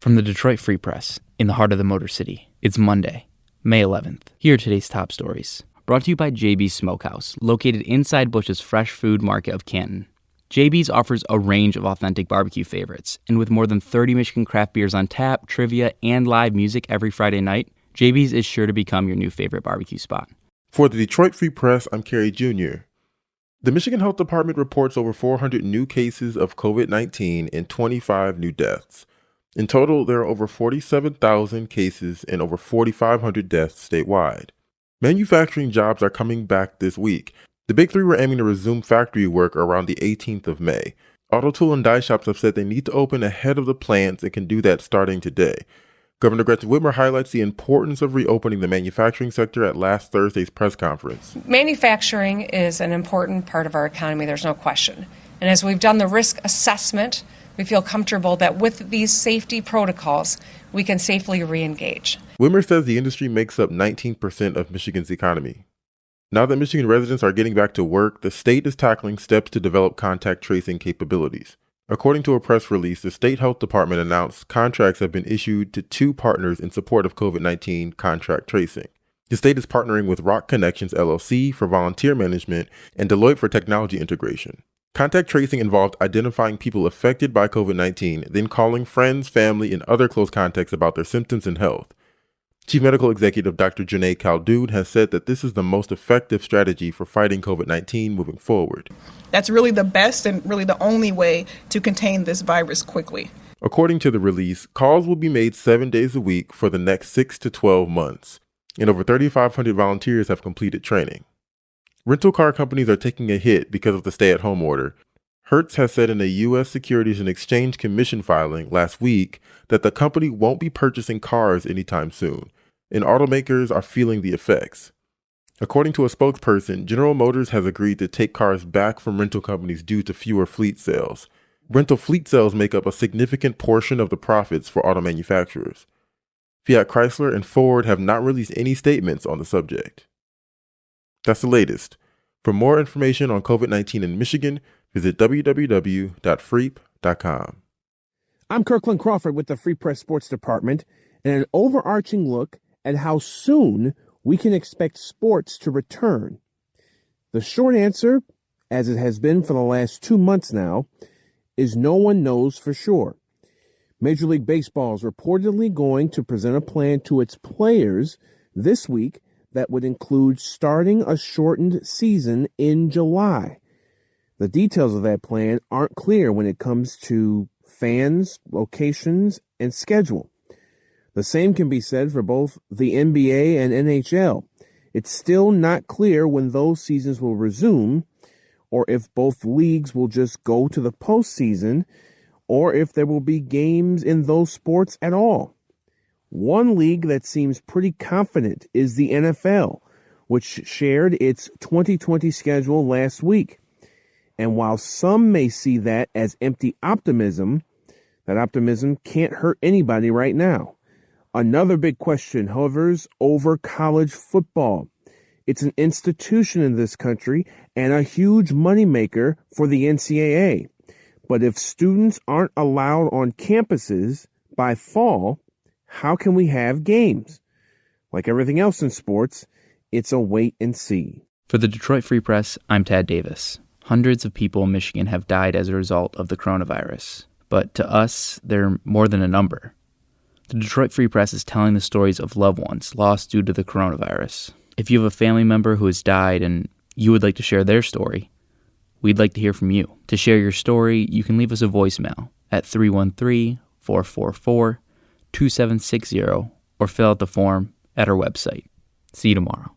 From the Detroit Free Press, in the heart of the Motor City, it's Monday, May 11th. Here are today's top stories. Brought to you by JB's Smokehouse, located inside Bush's Fresh Food Market of Canton. JB's offers a range of authentic barbecue favorites, and with more than 30 Michigan craft beers on tap, trivia, and live music every Friday night, JB's is sure to become your new favorite barbecue spot. For the Detroit Free Press, I'm Kerry Jr. The Michigan Health Department reports over 400 new cases of COVID-19 and 25 new deaths. In total, there are over 47,000 cases and over 4,500 deaths statewide. Manufacturing jobs are coming back this week. The Big Three were aiming to resume factory work around the 18th of May. Auto tool and die shops have said they need to open ahead of the plants and can do that starting today. Governor Gretchen Whitmer highlights the importance of reopening the manufacturing sector at last Thursday's press conference. Manufacturing is an important part of our economy, there's no question. And as we've done the risk assessment, we feel comfortable that with these safety protocols, we can safely re-engage. Whitmer says the industry makes up 19% of Michigan's economy. Now that Michigan residents are getting back to work, the state is tackling steps to develop contact tracing capabilities. According to a press release, the state health department announced contracts have been issued to 2 partners in support of COVID-19 contract tracing. The state is partnering with Rock Connections LLC for volunteer management and Deloitte for technology integration. Contact tracing involved identifying people affected by COVID-19, then calling friends, family, and other close contacts about their symptoms and health. Chief Medical Executive Dr. Janae Khaldoun has said that this is the most effective strategy for fighting COVID-19 moving forward. That's really the best and really the only way to contain this virus quickly. According to the release, calls will be made 7 days a week for the next 6 to 12 months, and over 3,500 volunteers have completed training. Rental car companies are taking a hit because of the stay-at-home order. Hertz has said in a U.S. Securities and Exchange Commission filing last week that the company won't be purchasing cars anytime soon, and automakers are feeling the effects. According to a spokesperson, General Motors has agreed to take cars back from rental companies due to fewer fleet sales. Rental fleet sales make up a significant portion of the profits for auto manufacturers. Fiat Chrysler and Ford have not released any statements on the subject. That's the latest. For more information on COVID-19 in Michigan, visit www.freep.com. I'm Kirkland Crawford with the Free Press Sports Department, and an overarching look at how soon we can expect sports to return. The short answer, as it has been for the last 2 months now, is no one knows for sure. Major League Baseball is reportedly going to present a plan to its players this week that would include starting a shortened season in July. The details of that plan aren't clear when it comes to fans, locations, and schedule. The same can be said for both the NBA and NHL. It's still not clear when those seasons will resume, or if both leagues will just go to the postseason, or if there will be games in those sports at all. One league that seems pretty confident is the NFL, which shared its 2020 schedule last week. And while some may see that as empty optimism, that optimism can't hurt anybody right now. Another big question hovers over college football. It's an institution in this country and a huge moneymaker for the NCAA. But if students aren't allowed on campuses by fall, how can we have games? Like everything else in sports, it's a wait and see. For the Detroit Free Press, I'm Tad Davis. Hundreds of people in Michigan have died as a result of the coronavirus. But to us, they're more than a number. The Detroit Free Press is telling the stories of loved ones lost due to the coronavirus. If you have a family member who has died and you would like to share their story, we'd like to hear from you. To share your story, you can leave us a voicemail at 313-444-2760 or fill out the form at our website. See you tomorrow.